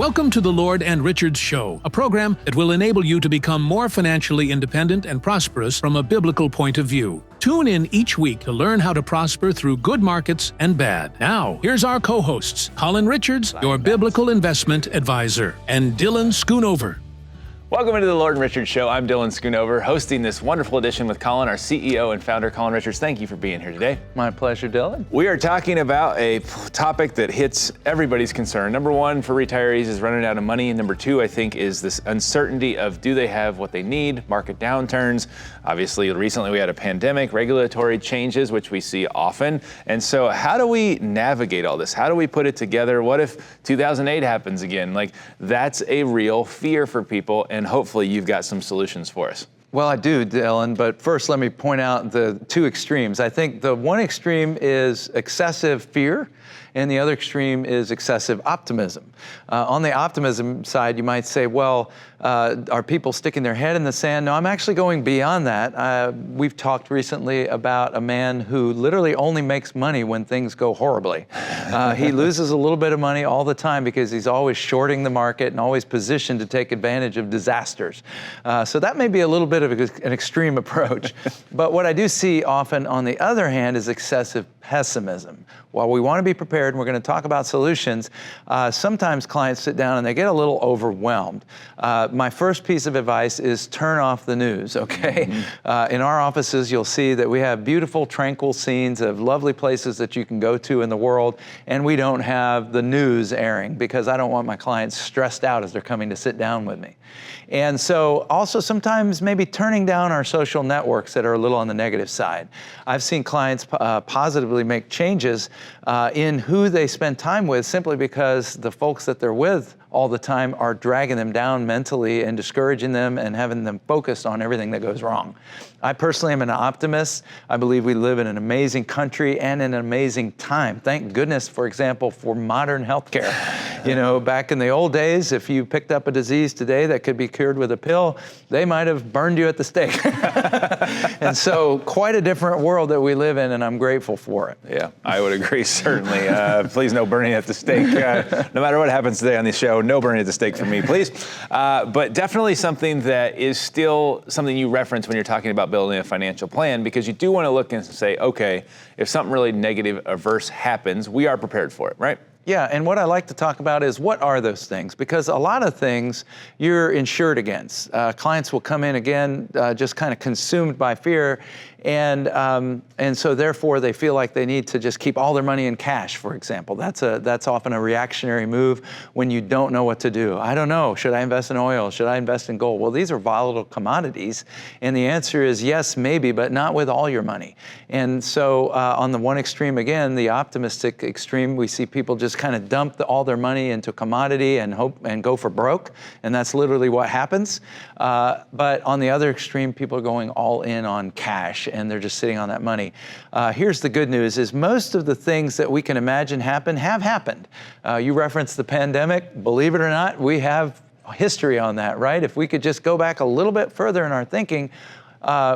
Welcome to the Lord and Richards Show, a program that will enable you to become more financially independent and prosperous from a biblical point of view. Tune in each week to learn how to prosper through good markets and bad. Now, here's our co-hosts, Colin Richards, your biblical investment advisor, and Dylan Schoonover. Welcome into the Lord and Richards Show. I'm Dylan Schoonover, hosting this wonderful edition with Colin, our CEO and founder, Colin Richards. Thank you for being here today. My pleasure, Dylan. We are talking about a topic that hits everybody's concern. Number one for retirees is running out of money. And number two, I think, is this uncertainty of do they have what they need, market downturns. Obviously, recently we had a pandemic, regulatory changes, which we see often. And so how do we navigate all this? How do we put it together? What if 2008 happens again? Like, that's a real fear for people. And hopefully you've got some solutions for us. Well, I do, Dylan, but first let me point out the two extremes. I think the one extreme is excessive fear, and the other extreme is excessive optimism. On the optimism side, you might say, well, are people sticking their head in the sand? No, I'm actually going beyond that. We've talked recently about a man who literally only makes money when things go horribly. He loses a little bit of money all the time because he's always shorting the market and always positioned to take advantage of disasters. So that may be a little bit of an extreme approach. But what I do see often, on the other hand, is excessive pessimism. While we want to be prepared and we're going to talk about solutions, sometimes clients sit down and they get a little overwhelmed. My first piece of advice is turn off the news, okay? Mm-hmm. In our offices, you'll see that we have beautiful, tranquil scenes of lovely places that you can go to in the world, and we don't have the news airing because I don't want my clients stressed out as they're coming to sit down with me. And so also sometimes maybe turning down our social networks that are a little on the negative side. I've seen clients positively make changes in who they spend time with simply because the folks that they're with all the time are dragging them down mentally and discouraging them and having them focused on everything that goes wrong. I personally am an optimist. I believe we live in an amazing country and in an amazing time. Thank goodness, for example, for modern healthcare. You know, back in the old days, if you picked up a disease today that could be cured with a pill, they might have burned you at the stake. And so quite a different world that we live in, and I'm grateful for it. Yeah, I would agree, certainly. Please, no burning at the stake. No matter what happens today on the show, no burning at the stake for me, please. But definitely something that is still something you reference when you're talking about building a financial plan, because you do want to look and say, okay, if something really negative adverse happens, we are prepared for it, right? Yeah, and what I like to talk about is what are those things? Because a lot of things you're insured against. Clients will come in again just kind of consumed by fear, and so therefore they feel like they need to just keep all their money in cash, for example. That's often a reactionary move when you don't know what to do. I don't know, should I invest in oil? Should I invest in gold? Well, these are volatile commodities, and the answer is yes, maybe, but not with all your money. And so on the one extreme, again, the optimistic extreme, we see people just kind of dump all their money into commodity and hope and go for broke, and that's literally what happens. But on the other extreme, people are going all in on cash, and they're just sitting on that money. Here's the good news: is most of the things that we can imagine happen have happened. You referenced the pandemic. Believe it or not, we have history on that, right? If we could just go back a little bit further in our thinking,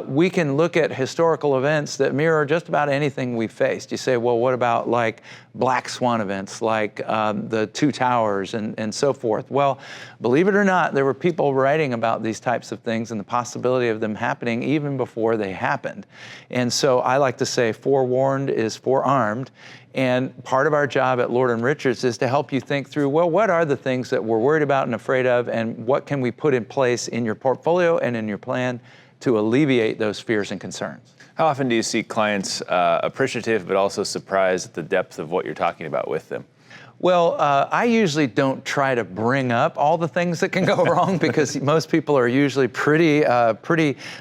we can look at historical events that mirror just about anything we've faced. You say, well, what about like black swan events, like the Two Towers and so forth? Well, believe it or not, there were people writing about these types of things and the possibility of them happening even before they happened. And so I like to say forewarned is forearmed. And part of our job at Lord & Richards is to help you think through, well, what are the things that we're worried about and afraid of, and what can we put in place in your portfolio and in your plan to alleviate those fears and concerns. How often do you see clients appreciative but also surprised at the depth of what you're talking about with them? Well, I usually don't try to bring up all the things that can go wrong because most people are usually pretty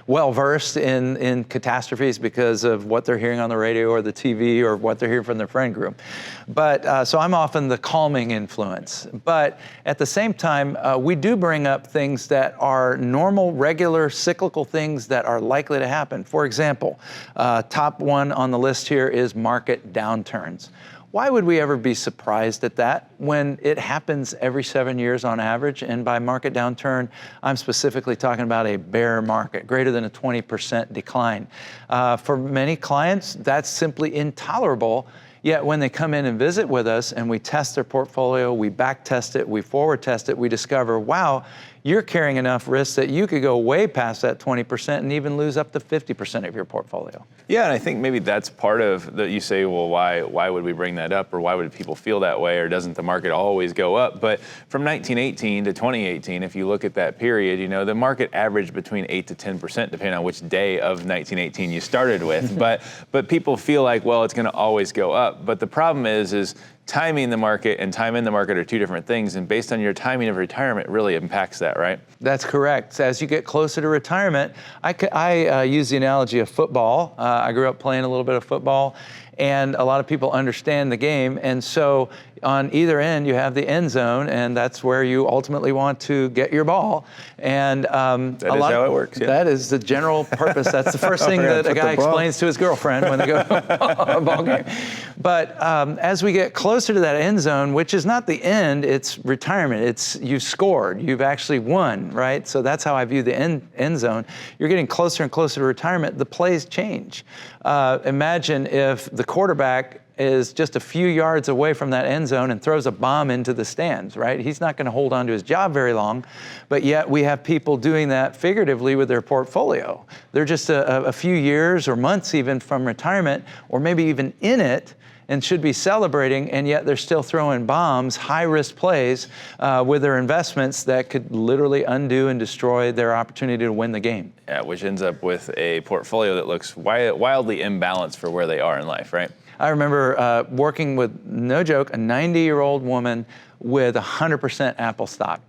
well versed in catastrophes because of what they're hearing on the radio or the TV or what they're hearing from their friend group. But so I'm often the calming influence. But at the same time, we do bring up things that are normal, regular, cyclical things that are likely to happen. For example, top one on the list here is market downturns. Why would we ever be surprised at that when it happens every 7 years on average? And by market downturn, I'm specifically talking about a bear market, greater than a 20% decline. For many clients, that's simply intolerable. Yet when they come in and visit with us and we test their portfolio, we back test it, we forward test it, we discover, wow, you're carrying enough risk that you could go way past that 20% and even lose up to 50% of your portfolio. Yeah, and I think maybe that's part of that. You say, well, why would we bring that up, or why would people feel that way, or doesn't the market always go up? But from 1918 to 2018, if you look at that period, the market averaged between 8 to 10%, depending on which day of 1918 you started with. but people feel like, well, it's going to always go up. But the problem is timing the market and time in the market are two different things, and based on your timing of retirement really impacts that, right? That's correct. As you get closer to retirement, I use the analogy of football. I grew up playing a little bit of football, and a lot of people understand the game, and so on either end you have the end zone, and that's where you ultimately want to get your ball. And that is how it works. Yeah. That is the general purpose. That's the first thing that a guy explains to his girlfriend when they go to a ball game. But as we get closer to that end zone, which is not the end, it's retirement. You've scored. You've actually won, right? So that's how I view the end zone. You're getting closer and closer to retirement. The plays change. Imagine if the quarterback is just a few yards away from that end zone and throws a bomb into the stands, right? He's not going to hold on to his job very long, but yet we have people doing that figuratively with their portfolio. They're just a few years or months even from retirement, or maybe even in it, and should be celebrating, and yet they're still throwing bombs, high-risk plays with their investments that could literally undo and destroy their opportunity to win the game. Yeah, which ends up with a portfolio that looks wildly imbalanced for where they are in life, right? I remember working with, no joke, a 90-year-old woman with 100% Apple stock.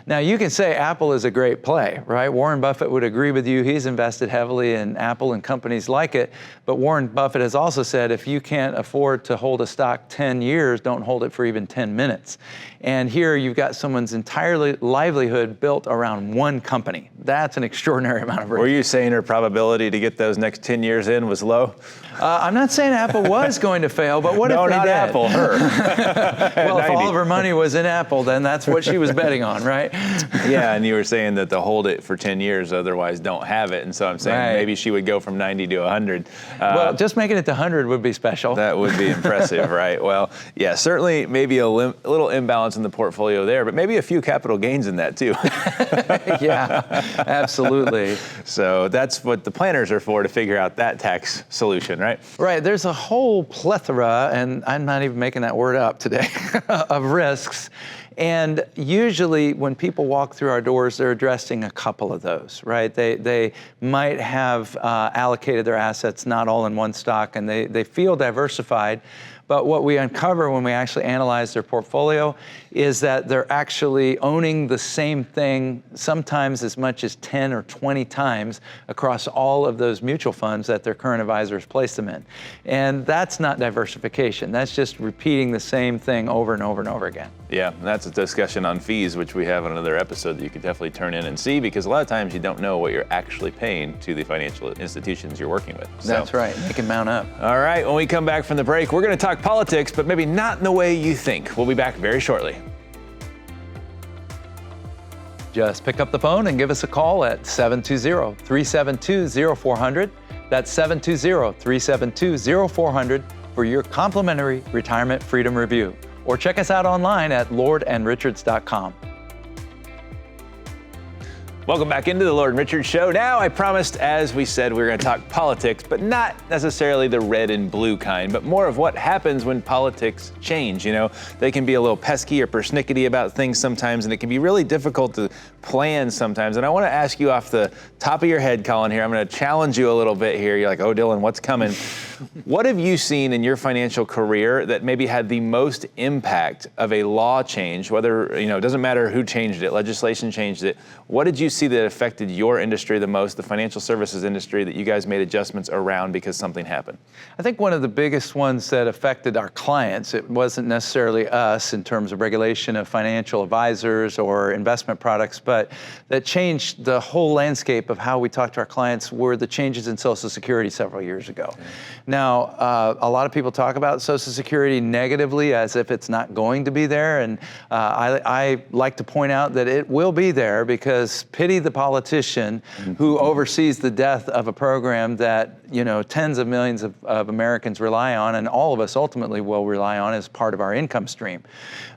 Now, you can say Apple is a great play, right? Warren Buffett would agree with you. He's invested heavily in Apple and companies like it. But Warren Buffett has also said, if you can't afford to hold a stock 10 years, don't hold it for even 10 minutes. And here you've got someone's entire livelihood built around one company. That's an extraordinary amount of risk. Were you saying her probability to get those next 10 years in was low? I'm not saying Apple was going to fail, but what if they did? No, not Apple, her. Well, if all of her money was in Apple, then that's what she was betting on, right? Yeah, and you were saying that to hold it for 10 years, otherwise don't have it. And so I'm saying maybe she would go from 90 to 100. Well, just making it to 100 would be special. That would be impressive, right? Well, yeah, certainly maybe a little imbalance in the portfolio there, but maybe a few capital gains in that too. Yeah, absolutely. So that's what the planners are for, to figure out that tax solution, right? Right. There's a whole plethora, and I'm not even making that word up today, of risks. And usually when people walk through our doors, they're addressing a couple of those, right? They might have allocated their assets not all in one stock, and they feel diversified. But what we uncover when we actually analyze their portfolio is that they're actually owning the same thing sometimes as much as 10 or 20 times across all of those mutual funds that their current advisors place them in. And that's not diversification. That's just repeating the same thing over and over and over again. Yeah, and that's a discussion on fees, which we have on another episode that you could definitely turn in and see, because a lot of times you don't know what you're actually paying to the financial institutions you're working with. So. That's right. They can mount up. All right, when we come back from the break, we're going to talk politics, but maybe not in the way you think. We'll be back very shortly. Just pick up the phone and give us a call at 720-372-0400. That's 720-372-0400 for your complimentary retirement freedom review. Or check us out online at lordandrichards.com. Welcome back into the Lord and Richards Show. Now, I promised, as we said, we were going to talk politics, but not necessarily the red and blue kind, but more of what happens when politics change. You know, they can be a little pesky or persnickety about things sometimes, and it can be really difficult to plan sometimes. And I want to ask you off the top of your head, Colin, here. I'm going to challenge you a little bit here. You're like, oh, Dylan, what's coming? What have you seen in your financial career that maybe had the most impact of a law change, whether, it doesn't matter who changed it, legislation changed it. What did you see that affected your industry the most, the financial services industry, that you guys made adjustments around because something happened? I think one of the biggest ones that affected our clients, it wasn't necessarily us in terms of regulation of financial advisors or investment products, but that changed the whole landscape of how we talk to our clients, were the changes in Social Security several years ago. Now, a lot of people talk about Social Security negatively as if it's not going to be there, and I like to point out that it will be there, because pity the politician who oversees the death of a program that tens of millions of Americans rely on, and all of us ultimately will rely on as part of our income stream.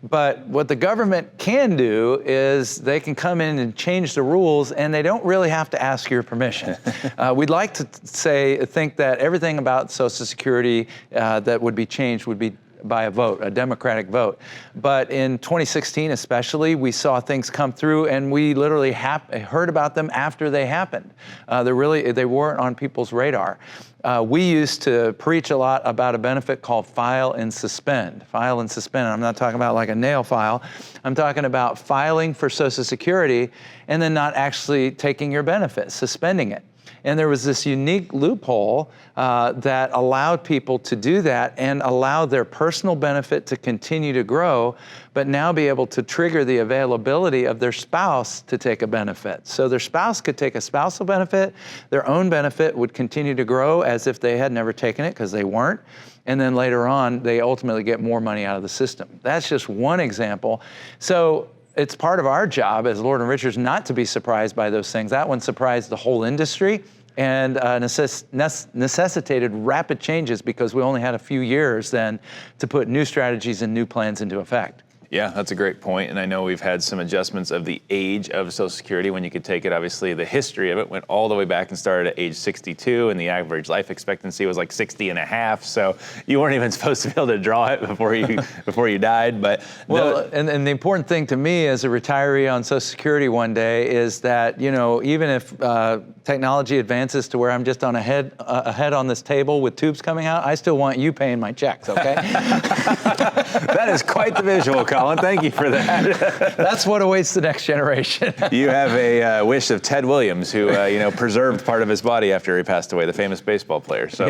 But what the government can do is they can come in and change the rules, and they don't really have to ask your permission. We'd like to think that everything about Social Security that would be changed would be by a vote, a Democratic vote. But in 2016 especially, we saw things come through, and we literally heard about them after they happened. They weren't on people's radar. We used to preach a lot about a benefit called file and suspend. File and suspend. I'm not talking about like a nail file. I'm talking about filing for Social Security and then not actually taking your benefit, suspending it. And there was this unique loophole that allowed people to do that and allow their personal benefit to continue to grow, but now be able to trigger the availability of their spouse to take a benefit. So their spouse could take a spousal benefit, their own benefit would continue to grow as if they had never taken it, because they weren't. And then later on, they ultimately get more money out of the system. That's just one example. So it's part of our job as Lord and Richards not to be surprised by those things. That one surprised the whole industry and necessitated rapid changes, because we only had a few years then to put new strategies and new plans into effect. Yeah, that's a great point. And I know we've had some adjustments of the age of Social Security when you could take it. Obviously, the history of it went all the way back and started at age 62, and the average life expectancy was like 60 and a half. So you weren't even supposed to be able to draw it before you died. But and the important thing to me as a retiree on Social Security one day is that, even if technology advances to where I'm just on a head on this table with tubes coming out, I still want you paying my checks, okay? That is quite the visual, Colin. Thank you for that. That's what awaits the next generation. You have a wish of Ted Williams, who preserved part of his body after he passed away, the famous baseball player. So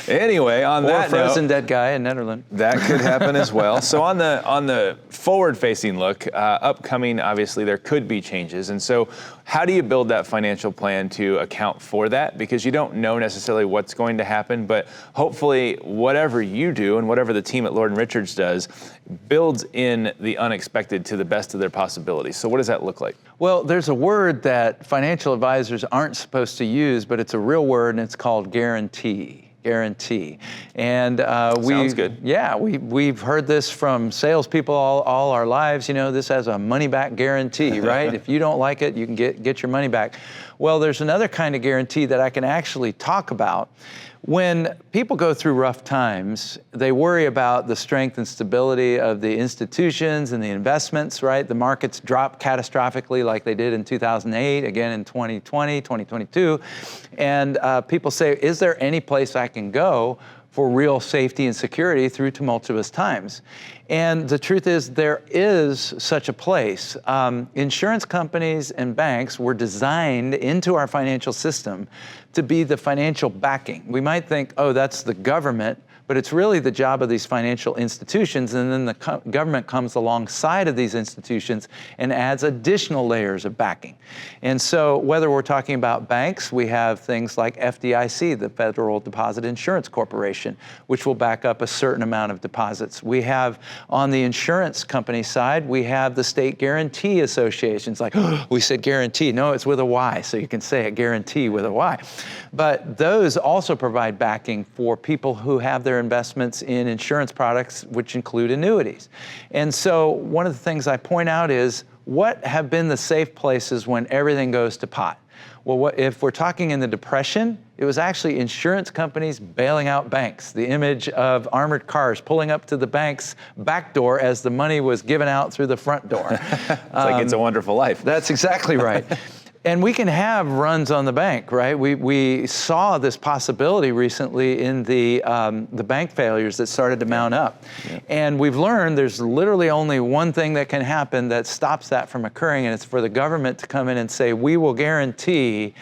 anyway, on that note, frozen dead guy in Netherlands. That could happen as well. So on the forward-facing look, upcoming, obviously there could be changes, and so how do you build that financial plan to account for that? Because you don't know necessarily what's going to happen, but hopefully whatever you do and whatever the team at Lord & Richards does builds in the unexpected to the best of their possibilities. So what does that look like? Well, there's a word that financial advisors aren't supposed to use, but it's a real word, and it's called guarantee. Guarantee. And sounds good. Yeah, we've heard this from salespeople all our lives. This has a money-back guarantee, right? If you don't like it, you can get your money back. Well, there's another kind of guarantee that I can actually talk about. When people go through rough times, they worry about the strength and stability of the institutions and the investments, right? The markets drop catastrophically like they did in 2008, again in 2020, 2022. And people say, is there any place I can go for real safety and security through tumultuous times? And the truth is, there is such a place. Insurance companies and banks were designed into our financial system to be the financial backing. We might think, oh, that's the government, but it's really the job of these financial institutions, and then the government comes alongside of these institutions and adds additional layers of backing. And so whether we're talking about banks, we have things like FDIC, the Federal Deposit Insurance Corporation, which will back up a certain amount of deposits. We have, on the insurance company side, we have the state guarantee associations. Like, we said guarantee. No, it's with a Y, so you can say it, guarantee with a Y. But those also provide backing for people who have their investments in insurance products, which include annuities. And so one of the things I point out is, what have been the safe places when everything goes to pot? Well, if we're talking in the Depression, it was actually insurance companies bailing out banks. The image of armored cars pulling up to the bank's back door as the money was given out through the front door. It's like It's a Wonderful Life. That's exactly right. And we can have runs on the bank, right? We saw this possibility recently in the bank failures that started to mount up. Yeah. And we've learned there's literally only one thing that can happen that stops that from occurring, and it's for the government to come in and say, we will guarantee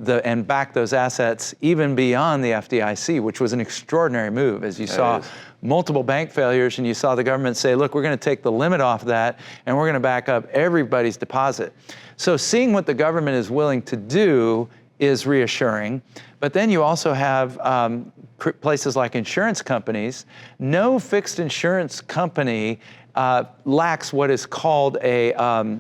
and back those assets even beyond the FDIC, which was an extraordinary move, as you saw multiple bank failures, and you saw the government say, look, we're going to take the limit off that, and we're going to back up everybody's deposit. So seeing what the government is willing to do is reassuring. But then you also have places like insurance companies. No fixed insurance company lacks what is called a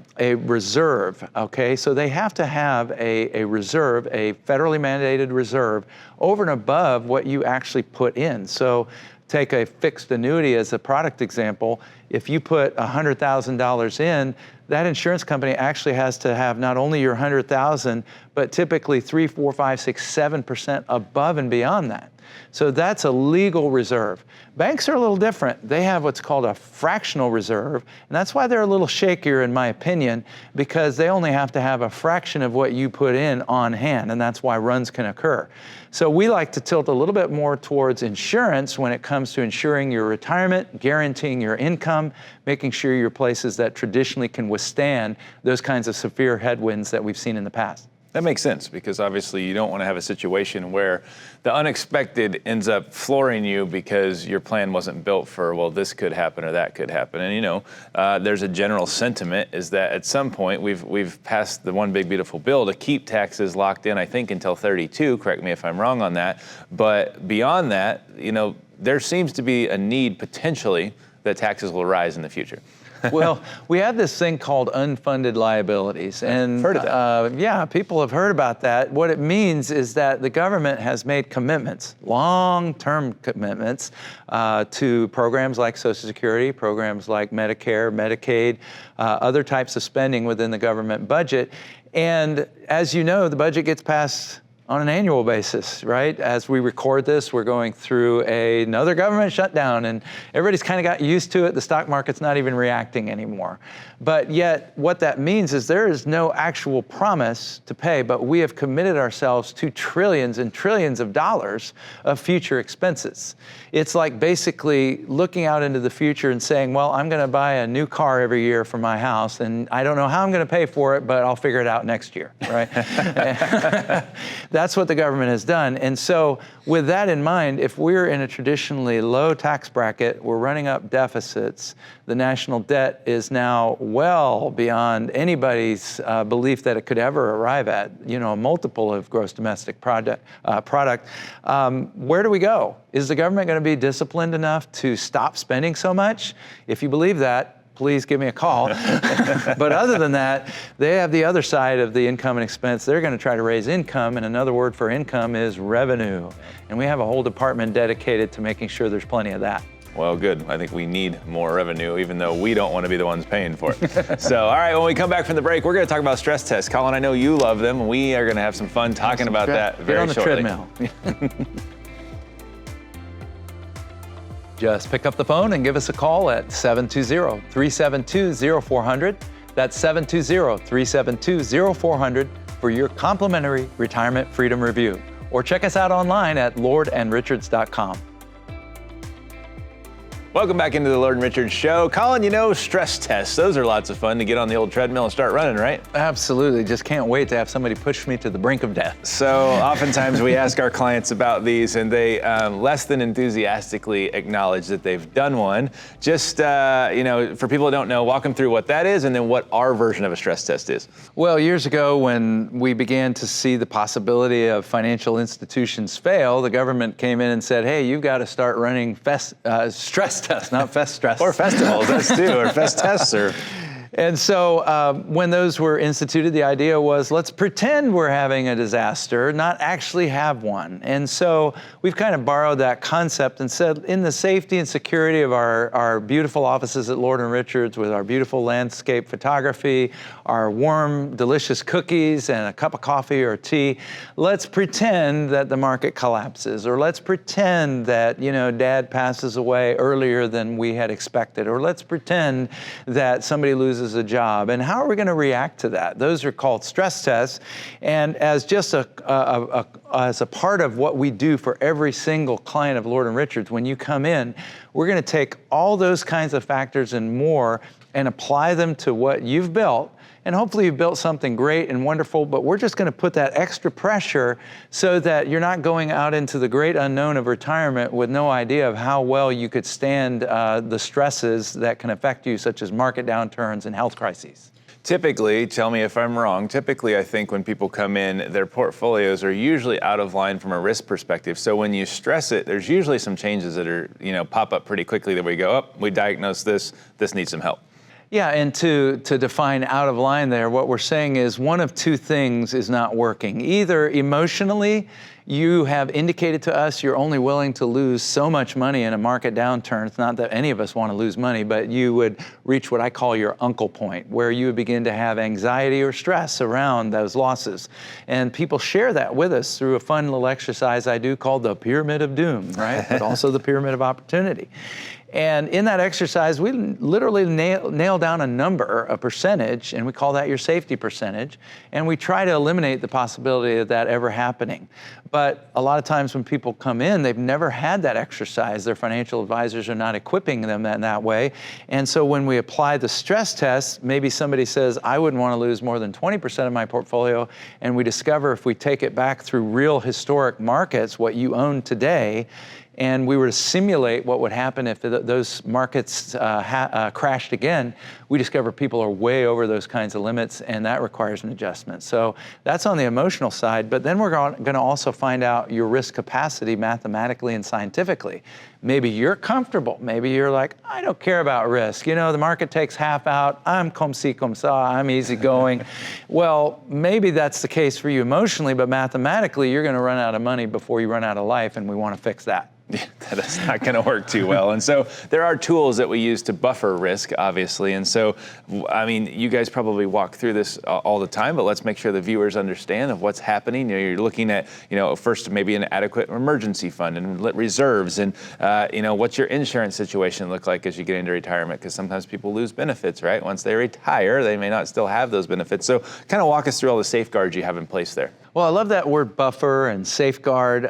reserve, okay? So they have to have a reserve, a federally mandated reserve, over and above what you actually put in. So take a fixed annuity as a product example. If you put $100,000 in, that insurance company actually has to have not only your $100,000, but typically 3, 4, 5, 6, 7% above and beyond that. So that's a legal reserve. Banks are a little different. They have what's called a fractional reserve, and that's why they're a little shakier in my opinion, because they only have to have a fraction of what you put in on hand, and that's why runs can occur. So we like to tilt a little bit more towards insurance when it comes to ensuring your retirement, guaranteeing your income, making sure you're places that traditionally can withstand those kinds of severe headwinds that we've seen in the past. That makes sense, because obviously you don't want to have a situation where the unexpected ends up flooring you because your plan wasn't built for, well, this could happen or that could happen. And there's a general sentiment is that at some point we've passed the one big beautiful bill to keep taxes locked in, I think until 32, correct me if I'm wrong on that. But beyond that, there seems to be a need potentially that taxes will rise in the future. Well, we have this thing called unfunded liabilities, and heard of that. Yeah, people have heard about that. What it means is that the government has made commitments, long-term commitments, to programs like Social Security, programs like Medicare, Medicaid, other types of spending within the government budget. And as you know, the budget gets passed on an annual basis, right? As we record this, we're going through another government shutdown, and everybody's kind of got used to it. The stock market's not even reacting anymore. But yet, what that means is there is no actual promise to pay, but we have committed ourselves to trillions and trillions of dollars of future expenses. It's like basically looking out into the future and saying, well, I'm gonna buy a new car every year for my house, and I don't know how I'm gonna pay for it, but I'll figure it out next year, right? That's what the government has done. And so with that in mind, if we're in a traditionally low tax bracket, we're running up deficits, the national debt is now well beyond anybody's belief that it could ever arrive at, a multiple of gross domestic product. Where do we go? Is the government going to be disciplined enough to stop spending so much? If you believe that, please give me a call. But other than that, they have the other side of the income and expense. They're going to try to raise income, and another word for income is revenue. And we have a whole department dedicated to making sure there's plenty of that. Well, good. I think we need more revenue, even though we don't want to be the ones paying for it. So, all right, when we come back from the break, we're going to talk about stress tests. Colin, I know you love them. We are going to have some fun talking about that very shortly. Get on the treadmill. Just pick up the phone and give us a call at 720-372-0400. That's 720-372-0400 for your complimentary retirement freedom review. Or check us out online at lordandrichards.com. Welcome back into the Lord and Richards Show. Colin, stress tests, those are lots of fun to get on the old treadmill and start running, right? Absolutely. Just can't wait to have somebody push me to the brink of death. So oftentimes we ask our clients about these, and they less than enthusiastically acknowledge that they've done one. Just, for people who don't know, walk them through what that is and then what our version of a stress test is. Well, years ago when we began to see the possibility of financial institutions fail, the government came in and said, hey, you've got to start running stress tests, not fest stress. Or festivals, that's too, or fest tests. And so when those were instituted, the idea was let's pretend we're having a disaster, not actually have one. And so we've kind of borrowed that concept and said in the safety and security of our beautiful offices at Lord & Richards with our beautiful landscape photography, our warm, delicious cookies and a cup of coffee or tea, let's pretend that the market collapses, or let's pretend that, Dad passes away earlier than we had expected, or let's pretend that somebody loses a job. And how are we going to react to that? Those are called stress tests. And as just as a part of what we do for every single client of Lord & Richards, when you come in, we're going to take all those kinds of factors and more and apply them to what you've built. And hopefully you've built something great and wonderful, but we're just going to put that extra pressure so that you're not going out into the great unknown of retirement with no idea of how well you could stand the stresses that can affect you, such as market downturns and health crises. Typically, tell me if I'm wrong, typically I think when people come in, their portfolios are usually out of line from a risk perspective. So when you stress it, there's usually some changes that are, pop up pretty quickly that we go, oh, we diagnose this needs some help. Yeah, and to define out of line there, what we're saying is one of two things is not working. Either emotionally, you have indicated to us you're only willing to lose so much money in a market downturn. It's not that any of us want to lose money, but you would reach what I call your uncle point, where you would begin to have anxiety or stress around those losses. And people share that with us through a fun little exercise I do called the Pyramid of Doom, right? But also the Pyramid of Opportunity. And in that exercise, we literally nail down a number, a percentage, and we call that your safety percentage, and we try to eliminate the possibility of that ever happening. But a lot of times when people come in, they've never had that exercise. Their financial advisors are not equipping them in that way. And so when we apply the stress test, maybe somebody says, I wouldn't want to lose more than 20% of my portfolio, and we discover if we take it back through real historic markets, what you own today, and we were to simulate what would happen if those markets crashed again, we discover people are way over those kinds of limits, and that requires an adjustment. So that's on the emotional side, but then we're going to also find out your risk capacity mathematically and scientifically. Maybe you're comfortable. Maybe you're like, I don't care about risk. The market takes half out. I'm comme ci, comme ça. I'm easygoing. Well, maybe that's the case for you emotionally, but mathematically, you're going to run out of money before you run out of life, and we want to fix that. Yeah, that is not going to work too well. And so there are tools that we use to buffer risk, obviously. And so, you guys probably walk through this all the time, but let's make sure the viewers understand of what's happening. You're looking at, first maybe an adequate emergency fund and reserves, and, what's your insurance situation look like as you get into retirement? Because sometimes people lose benefits, right? Once they retire, they may not still have those benefits. So kind of walk us through all the safeguards you have in place there. Well, I love that word buffer and safeguard.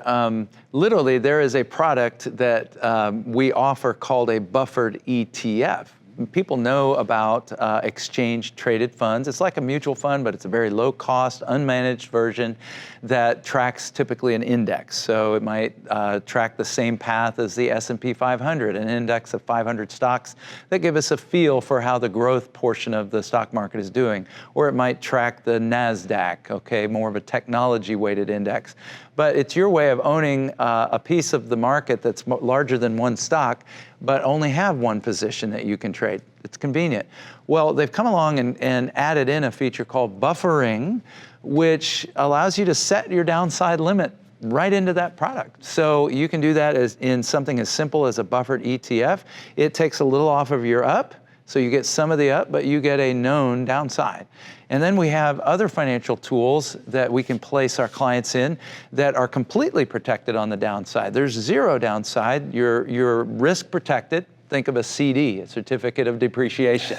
Literally, there is a product that we offer called a buffered ETF. People know about exchange-traded funds. It's like a mutual fund, but it's a very low-cost, unmanaged version that tracks typically an index. So it might track the same path as the S&P 500, an index of 500 stocks that give us a feel for how the growth portion of the stock market is doing. Or it might track the NASDAQ, okay, more of a technology-weighted index. But it's your way of owning a piece of the market that's larger than one stock, but only have one position that you can trade. It's convenient. Well, they've come along and added in a feature called buffering, which allows you to set your downside limit right into that product. So you can do that in something as simple as a buffered ETF. It takes a little off of your up, so you get some of the up, but you get a known downside. And then we have other financial tools that we can place our clients in that are completely protected on the downside. There's zero downside. You're risk protected. Think of a CD, a certificate of depreciation.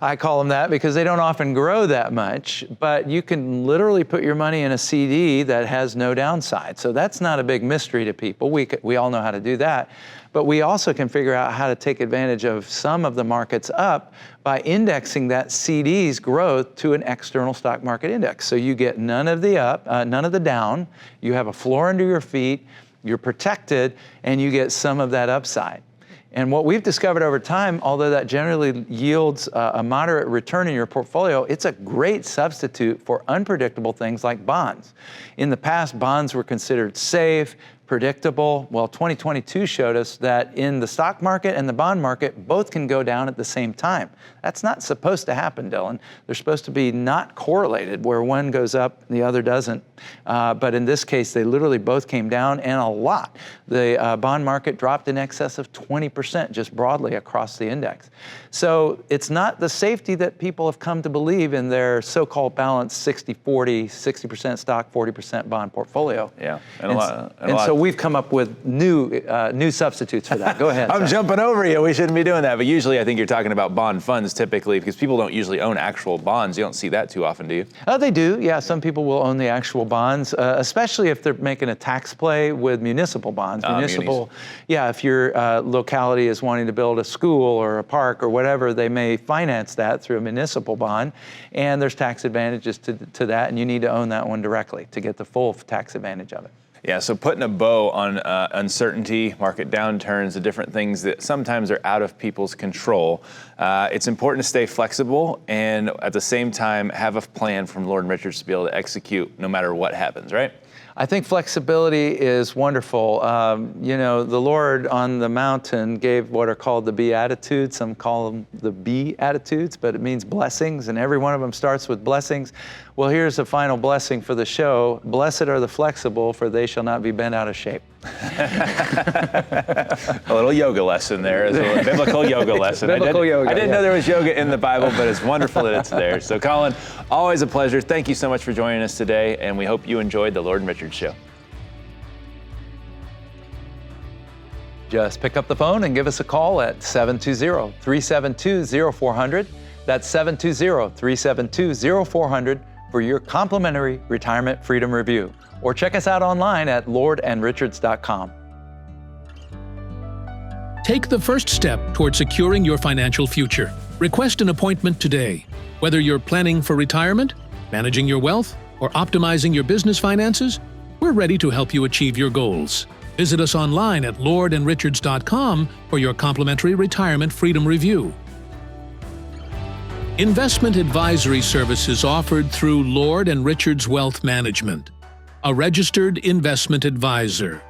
I call them that because they don't often grow that much, but you can literally put your money in a CD that has no downside. So that's not a big mystery to people. We all know how to do that. But we also can figure out how to take advantage of some of the markets up by indexing that CD's growth to an external stock market index. So you get none of the up, none of the down. You have a floor under your feet, you're protected, and you get some of that upside. And what we've discovered over time, although that generally yields a moderate return in your portfolio, it's a great substitute for unpredictable things like bonds. In the past, bonds were considered safe, predictable. Well, 2022 showed us that in the stock market and the bond market, both can go down at the same time. That's not supposed to happen, Dylan. They're supposed to be not correlated, where one goes up, the other doesn't. But in this case, they literally both came down, and a lot. The bond market dropped in excess of 20% just broadly across the index. So it's not the safety that people have come to believe in their so-called balanced 60-40, 60% stock, 40% bond portfolio. Yeah, And so So we've come up with new substitutes for that. Go ahead. I'm jumping over you. We shouldn't be doing that. But usually I think you're talking about bond funds typically, because people don't usually own actual bonds. You don't see that too often, do you? They do. Yeah, some people will own the actual bonds, especially if they're making a tax play with municipal bonds. Yeah, if your locality is wanting to build a school or a park or whatever, they may finance that through a municipal bond, and there's tax advantages to that, and you need to own that one directly to get the full tax advantage of it. Yeah, so putting a bow on uncertainty, market downturns, the different things that sometimes are out of people's control. It's important to stay flexible and at the same time have a plan from Lord Richards to be able to execute no matter what happens, right? I think flexibility is wonderful. The Lord on the mountain gave what are called the Beatitudes. Some call them the Beatitudes, but it means blessings, and every one of them starts with blessings. Well, here's the final blessing for the show. Blessed are the flexible, for they shall not be bent out of shape. A little yoga lesson there, a biblical yoga lesson. I didn't know there was yoga in the Bible, but it's wonderful that it's there. So Colin, always a pleasure. Thank you so much for joining us today, and we hope you enjoyed the Lord and Richards Show. Just pick up the phone and give us a call at 720-372-0400. That's 720-372-0400 for your complimentary retirement freedom review. Or check us out online at lordandrichards.com. Take the first step toward securing your financial future. Request an appointment today. Whether you're planning for retirement, managing your wealth, or optimizing your business finances, we're ready to help you achieve your goals. Visit us online at lordandrichards.com for your complimentary retirement freedom review. Investment advisory services offered through Lord and Richards Wealth Management, a registered investment advisor.